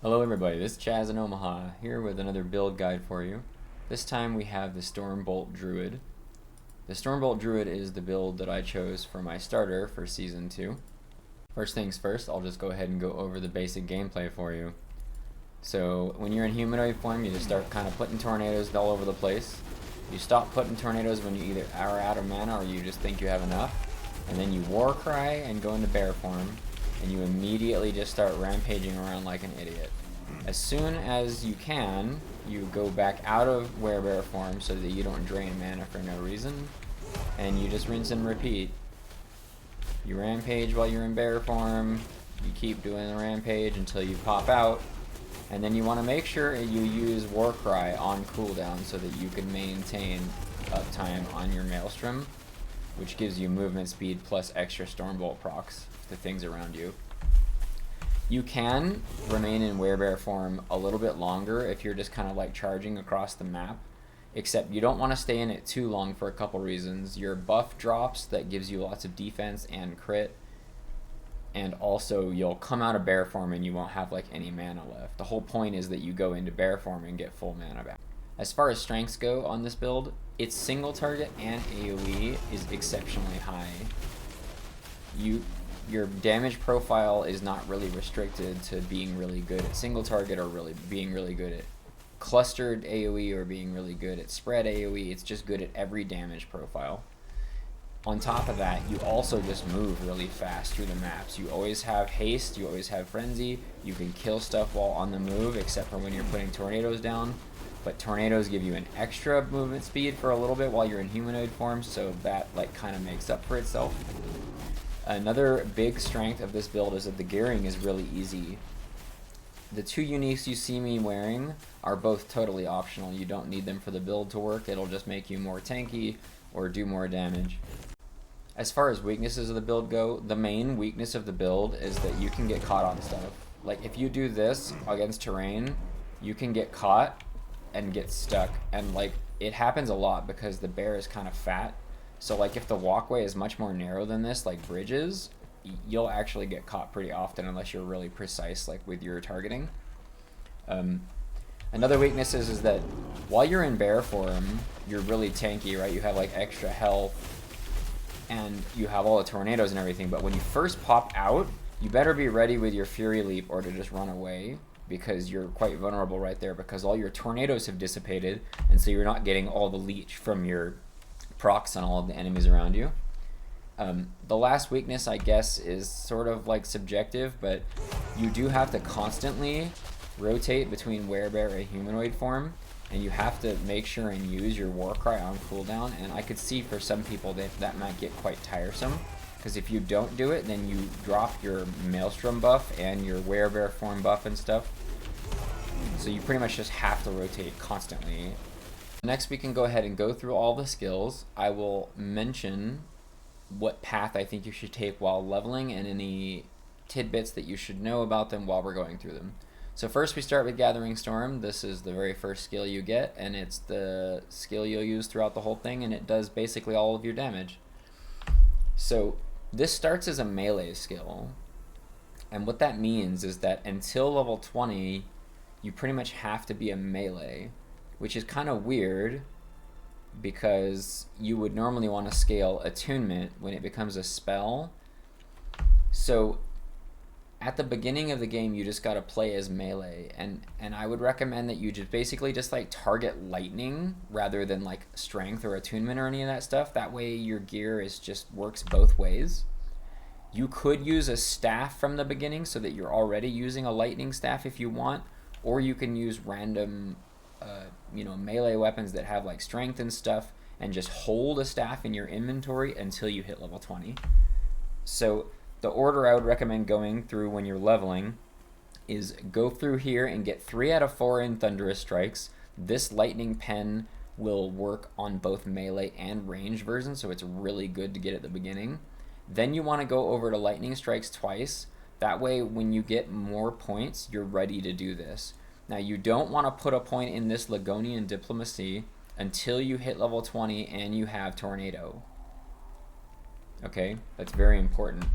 Hello everybody, this is Chaz in Omaha, here with another build guide for you. This time we have the Bolt Druid. The Bolt Druid is the build that I chose for my starter for Season 2. First things first, I'll just go ahead and go over the basic gameplay for you. So when you're in humanoid form, you just start kind of putting tornadoes all over the place. You stop putting tornadoes when you either are out of mana or you just think you have enough. And then you Warcry and go into bear form, and you immediately just start rampaging around like an idiot. As soon as you can, you go back out of Werebear form so that you don't drain mana for no reason, and you just rinse and repeat. You rampage while you're in bear form, you keep doing the rampage until you pop out, and then you want to make sure you use Warcry on cooldown so that you can maintain uptime on your Maelstrom, which gives you movement speed plus extra Stormbolt procs to things around you. You can remain in Werebear form a little bit longer if you're just kind of like charging across the map, except you don't want to stay in it too long for a couple reasons. Your buff drops, that gives you lots of defense and crit, and also you'll come out of bear form and you won't have like any mana left. The whole point is that you go into bear form and get full mana back. As far as strengths go on this build, its single target and AoE is exceptionally high. Your damage profile is not really restricted to being really good at single target or being really good at clustered AoE or being really good at spread AoE. It's just good at every damage profile. On top of that, you also just move really fast through the maps. You always have haste, you always have frenzy, you can kill stuff while on the move except for when you're putting tornadoes down. But tornadoes give you an extra movement speed for a little bit while you're in humanoid form, so that like kind of makes up for itself. Another big strength of this build is that the gearing is really easy. The two uniques you see me wearing are both totally optional. You don't need them for the build to work. It'll just make you more tanky or do more damage. As far as weaknesses of the build go, the main weakness of the build is that you can get caught on stuff. Like if you do this against terrain, you can get caught and get stuck, and like it happens a lot because the bear is kind of fat. So like if the walkway is much more narrow than this, like bridges, you'll actually get caught pretty often unless you're really precise like with your targeting. Another weakness is that while you're in bear form, you're really tanky, right? You have like extra health and you have all the tornadoes and everything, but when you first pop out, you better be ready with your Fury Leap or to just run away, because you're quite vulnerable right there because all your tornadoes have dissipated, and so you're not getting all the leech from your procs on all of the enemies around you. The last weakness, I guess, is sort of like subjective, but you do have to constantly rotate between Werebear and humanoid form, and you have to make sure and use your Warcry on cooldown, and I could see for some people that might get quite tiresome, because if you don't do it, then you drop your Maelstrom buff and your Werebear form buff and stuff, so you pretty much just have to rotate constantly. Next, we can go ahead and go through all the skills. I will mention what path I think you should take while leveling and any tidbits that you should know about them while we're going through them. So first we start with Gathering Storm. This is the very first skill you get, and it's the skill you'll use throughout the whole thing, and it does basically all of your damage. So this starts as a melee skill, and what that means is that until level 20, you pretty much have to be a melee, which is kind of weird because you would normally want to scale attunement when it becomes a spell. So at the beginning of the game, you just got to play as melee, and I would recommend that you just basically just like target lightning rather than like strength or attunement or any of that stuff. That way your gear is just works both ways. You could use a staff from the beginning so that you're already using a lightning staff if you want, or you can use random melee weapons that have like strength and stuff and just hold a staff in your inventory until you hit level 20. So the order I would recommend going through when you're leveling is go through here and get 3 out of 4 in Thunderous Strikes. This lightning pen will work on both melee and ranged versions, so it's really good to get at the beginning. Then you want to go over to Lightning Strikes twice. That way when you get more points, you're ready to do this. Now you don't want to put a point in this Ligonian Diplomacy until you hit level 20 and you have Tornado. Okay, that's very important.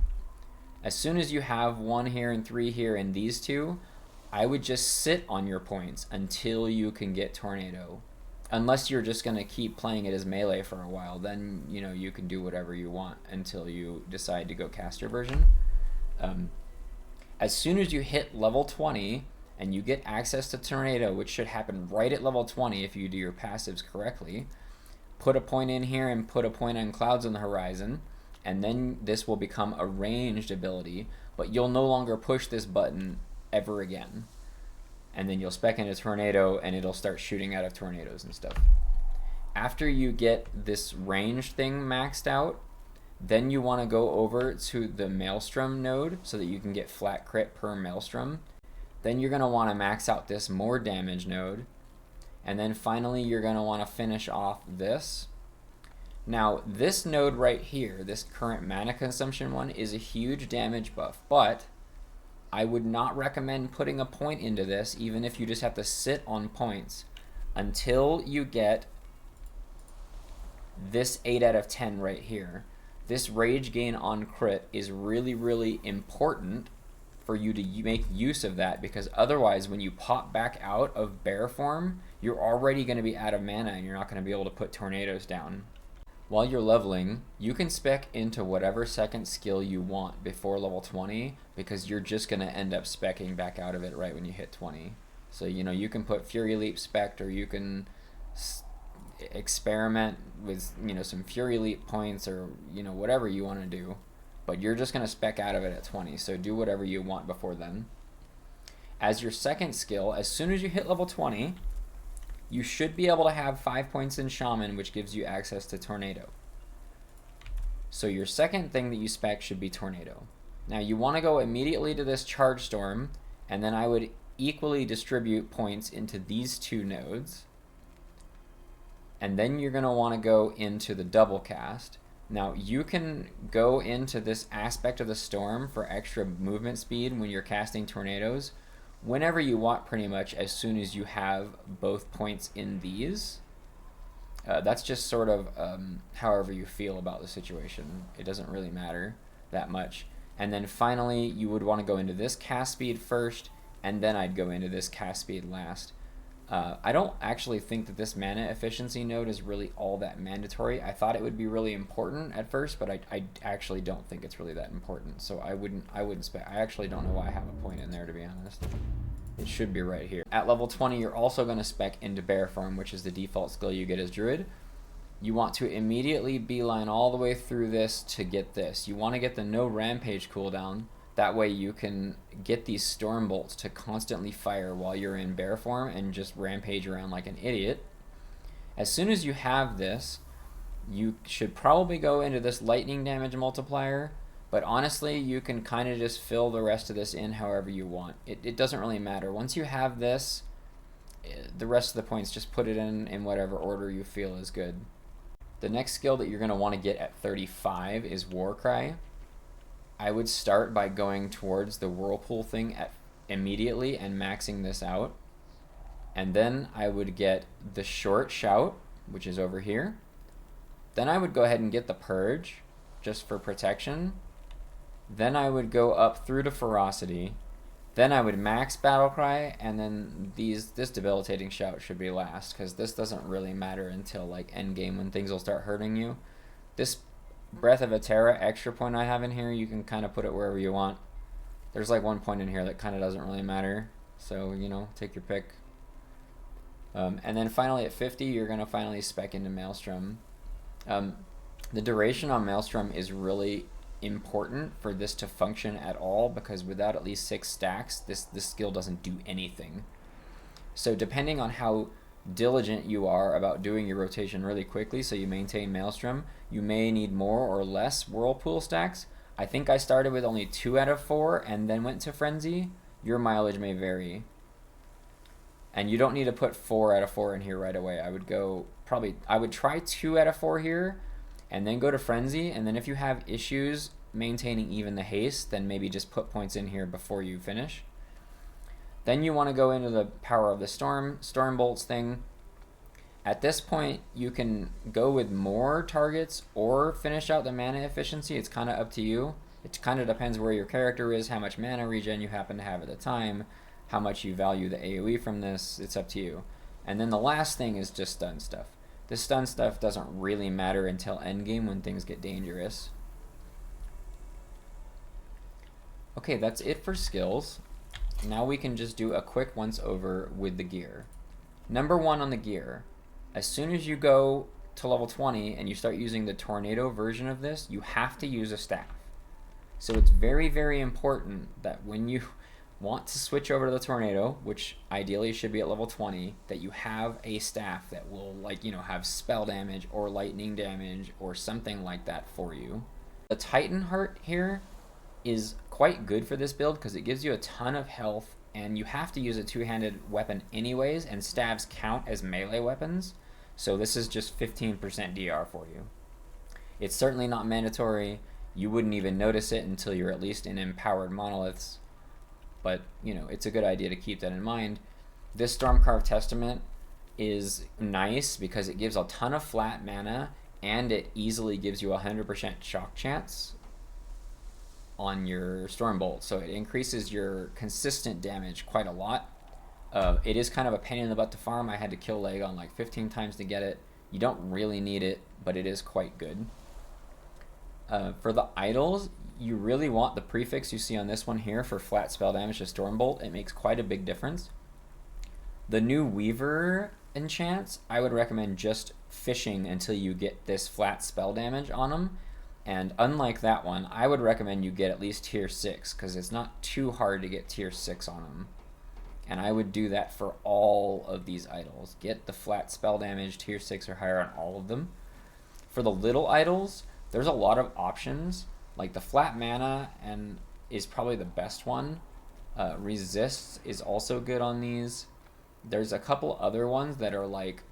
As soon as you have 1 here and 3 here and these two, I would just sit on your points until you can get Tornado. Unless you're just going to keep playing it as melee for a while, then, you know, you can do whatever you want until you decide to go caster version. As soon as you hit level 20 and you get access to Tornado, which should happen right at level 20 if you do your passives correctly, put a point in here and put a point on Clouds on the Horizon, and then this will become a ranged ability, but you'll no longer push this button ever again. And then you'll spec into Tornado and it'll start shooting out of tornadoes and stuff. After you get this range thing maxed out, then you want to go over to the Maelstrom node so that you can get flat crit per Maelstrom. Then you're going to want to max out this more damage node. And then finally you're going to want to finish off this. Now this node right here, this current mana consumption one, is a huge damage buff, but I would not recommend putting a point into this, even if you just have to sit on points, until you get this 8 out of 10 right here. This rage gain on crit is really, really important for you to make use of that, because otherwise when you pop back out of bear form, you're already going to be out of mana and you're not going to be able to put tornadoes down. While you're leveling, you can spec into whatever second skill you want before level 20, because you're just going to end up specking back out of it right when you hit 20. So, you know, you can put Fury Leap spec, or you can experiment with, you know, some Fury Leap points, or, you know, whatever you want to do. But you're just going to spec out of it at 20, so do whatever you want before then. As your second skill, as soon as you hit level 20, you should be able to have 5 points in Shaman, which gives you access to Tornado. So your second thing that you spec should be Tornado. Now you want to go immediately to this Charge Storm, and then I would equally distribute points into these two nodes. And then you're going to want to go into the double cast. Now you can go into this aspect of the storm for extra movement speed when you're casting tornadoes whenever you want, pretty much, as soon as you have both points in these. That's just sort of however you feel about the situation. It doesn't really matter that much. And then finally you would want to go into this cast speed first, and then I'd go into this cast speed last. I don't actually think that this mana efficiency node is really all that mandatory. I thought it would be really important at first, but I actually don't think it's really that important. So I wouldn't spec. I actually don't know why I have a point in there, to be honest. It should be right here. At level 20, you're also going to spec into Bear Form, which is the default skill you get as Druid. You want to immediately beeline all the way through this to get this. You want to get the no rampage cooldown. That way you can get these storm bolts to constantly fire while you're in bear form and just rampage around like an idiot. As soon as you have this, you should probably go into this lightning damage multiplier, but honestly you can kind of just fill the rest of this in however you want. It doesn't really matter. Once you have this, the rest of the points, just put it in whatever order you feel is good. The next skill that you're going to want to get at 35 is Warcry. I would start by going towards the whirlpool thing immediately and maxing this out. And then I would get the short shout, which is over here. Then I would go ahead and get the purge, just for protection. Then I would go up through to ferocity. Then I would max battle cry, and then this debilitating shout should be last, because this doesn't really matter until like end game when things will start hurting you. This Breath of a Terra extra point I have in here, you can kind of put it wherever you want. There's like one point in here that kind of doesn't really matter, so, you know, take your pick. And then finally at 50, you're going to finally spec into Maelstrom. The duration on Maelstrom is really important for this to function at all, because without at least 6 stacks, this skill doesn't do anything. So depending on how diligent you are about doing your rotation really quickly so you maintain Maelstrom, you may need more or less Whirlpool stacks. I think I started with only 2 out of 4 and then went to Frenzy. Your mileage may vary. And you don't need to put 4 out of 4 in here right away. I would try 2 out of 4 here and then go to Frenzy, and then if you have issues maintaining even the haste, then maybe just put points in here before you finish. Then you want to go into the Power of the Storm Bolts thing. At this point, you can go with more targets or finish out the mana efficiency. It's kind of up to you. It kind of depends where your character is, how much mana regen you happen to have at the time. how much you value the AoE from this. It's up to you. And then the last thing is just stun stuff. This stun stuff doesn't really matter until endgame when things get dangerous. Okay, that's it for skills. Now we can just do a quick once over with the gear. Number 1 on the gear, as soon as you go to level 20 and you start using the tornado version of this, you have to use a staff. So it's very, very important that when you want to switch over to the tornado, which ideally should be at level 20, that you have a staff that will, like, you know, have spell damage or lightning damage or something like that for you. The Titan Heart here is quite good for this build because it gives you a ton of health, and you have to use a two-handed weapon anyways, and staves count as melee weapons, so this is just 15% DR for you. It's certainly not mandatory. You wouldn't even notice it until you're at least in empowered monoliths, but you know, it's a good idea to keep that in mind. This Stormcarved Testament is nice because it gives a ton of flat mana, and it easily gives you a 100% shock chance on your Stormbolt, so it increases your consistent damage quite a lot. It is kind of a pain in the butt to farm. I had to kill Legon like 15 times to get it. You don't really need it, but it is quite good. For the idols, you really want the prefix you see on this one here for flat spell damage to Stormbolt. It makes quite a big difference. The new Weaver enchants, I would recommend just fishing until you get this flat spell damage on them. And unlike that one, I would recommend you get at least tier 6 because it's not too hard to get tier 6 on them. And I would do that for all of these idols. Get the flat spell damage, tier 6 or higher on all of them. For the little idols, there's a lot of options. Like the flat mana and is probably the best one. Resist is also good on these. There's a couple other ones that are like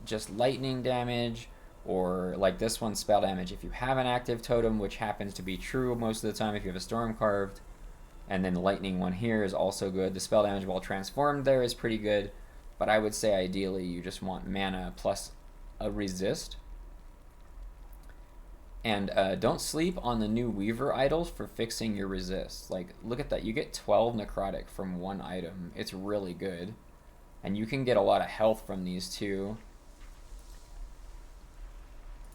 just lightning damage, or like this one, spell damage if you have an active totem, which happens to be true most of the time if you have a storm carved. And then the lightning one here is also good. The spell damage while transformed there is pretty good, but I would say ideally you just want mana plus a resist. And don't sleep on the new Weaver idols for fixing your resist. Like, look at that, you get 12 necrotic from one item. It's really good, and you can get a lot of health from these too.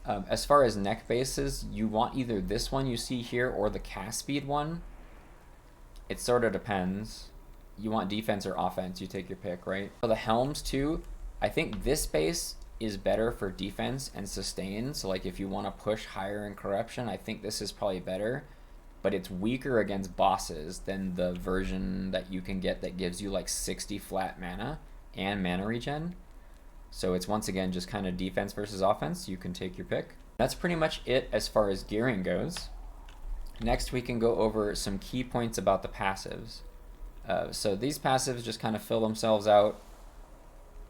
As far as neck bases, you want either this one you see here or the cast speed one. It sort of depends. You want defense or offense, you take your pick, right? For the helms too, I think this base is better for defense and sustain. So like if you want to push higher in corruption, I think this is probably better. But it's weaker against bosses than the version that you can get that gives you like 60 flat mana and mana regen. So it's once again just kind of defense versus offense. You can take your pick. That's pretty much it as far as gearing goes. Next we can go over some key points about the passives. So these passives just kind of fill themselves out.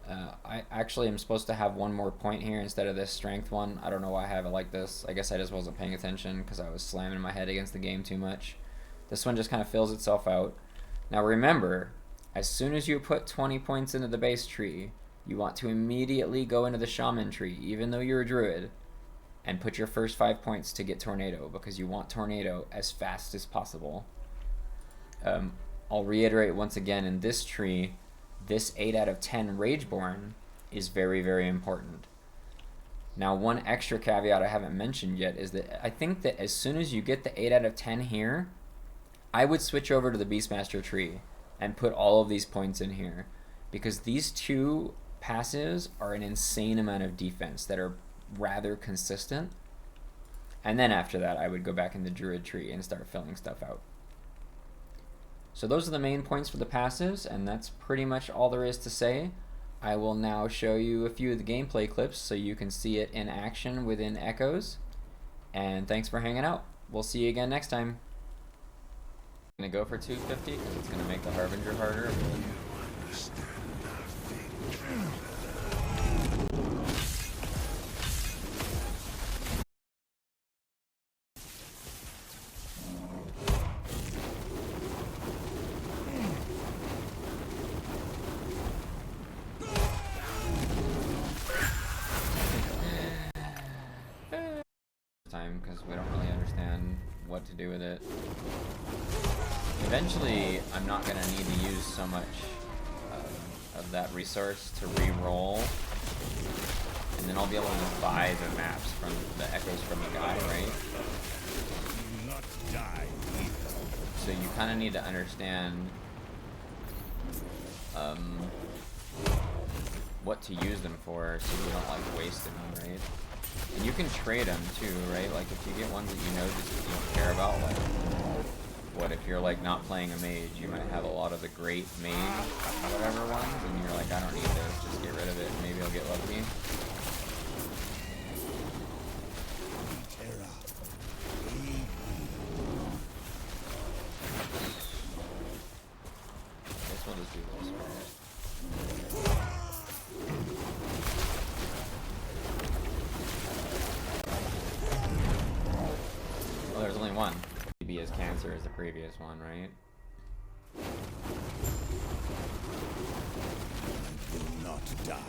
I actually am supposed to have one more point here instead of this strength one. I don't know why I have it like this. I guess I just wasn't paying attention because I was slamming my head against the game too much. This one just kind of fills itself out. Now remember, as soon as you put 20 points into the base tree, you want to immediately go into the shaman tree, even though you're a druid, and put your first 5 points to get tornado, because you want tornado as fast as possible. I'll reiterate once again, in this tree, this 8 out of 10 Rageborn is very, very important. Now, one extra caveat I haven't mentioned yet is that I think that as soon as you get the 8 out of 10 here, I would switch over to the Beastmaster tree and put all of these points in here, because these two passives are an insane amount of defense that are rather consistent. And then after that, I would go back in the Druid tree and start filling stuff out. So those are the main points for the passives, and that's pretty much all there is to say. I will now show you a few of the gameplay clips so you can see it in action within Echoes. And thanks for hanging out. We'll see you again next time. I'm gonna go for 250 because it's gonna make the Harbinger harder. time because we don't really understand what to do with it. Eventually, I'm not going to need to use so much of that resource to re-roll, and then I'll be able to just buy the maps from the echoes from the guy, right? Not die. So you kind of need to understand what to use them for, so you don't like waste them, right? And you can trade them too, right? Like if you get ones that you know just you don't care about, like what if you're like not playing a mage, you might have a lot of the great mage whatever ones, and you're like, I don't need this, just get rid of it, and maybe I'll get lucky. I guess we'll just do this first. Well, there's only one. Be as cancer as the previous one, right? I will not die.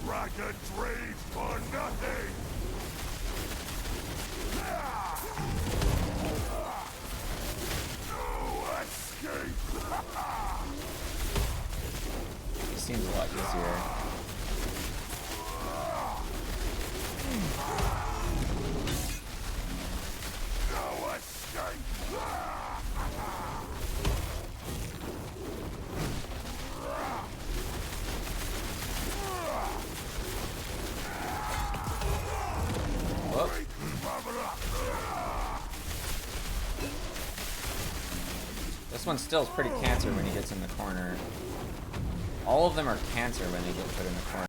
Dragon trades for nothing! No escape! It seems a lot easier. No escape! Whoop. This one still is pretty cancer when he gets in the corner. All of them are cancer when they get put in the corner,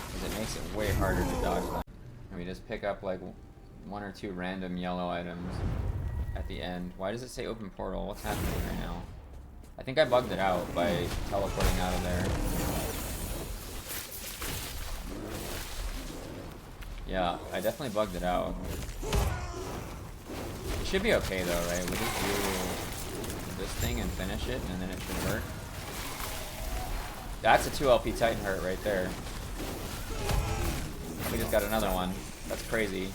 because it makes it way harder to dodge them. And we just pick up like 1 or 2 random yellow items at the end. Why does it say open portal? What's happening right now? I think I bugged it out by teleporting out of there. Yeah, I definitely bugged it out. It should be okay though, right? We just do this thing and finish it, and then it should work. That's a 2 LP Titan hurt right there. We just got another one. That's crazy.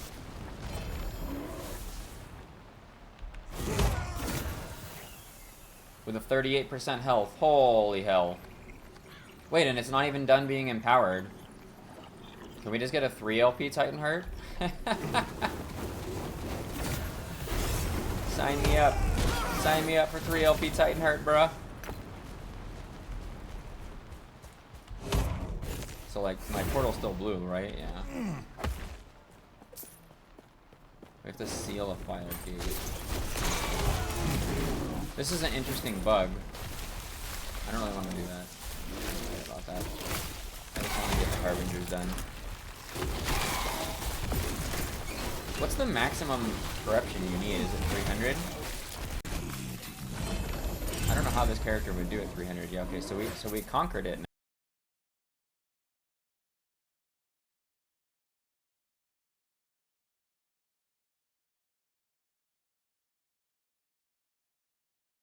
With a 38% health. Holy hell. Wait, and it's not even done being empowered. Can we just get a 3 LP Titan hurt? Sign me up. Sign me up for 3 LP Titan hurt, bruh. So like, my portal's still blue, right? Yeah. We have to seal a fire gate. This is an interesting bug. I don't really want to do that. I'm sorry about that. I just want to get the Harbingers done. What's the maximum corruption you need? Is it 300? I don't know how this character would do at 300. Yeah, okay, so we conquered it.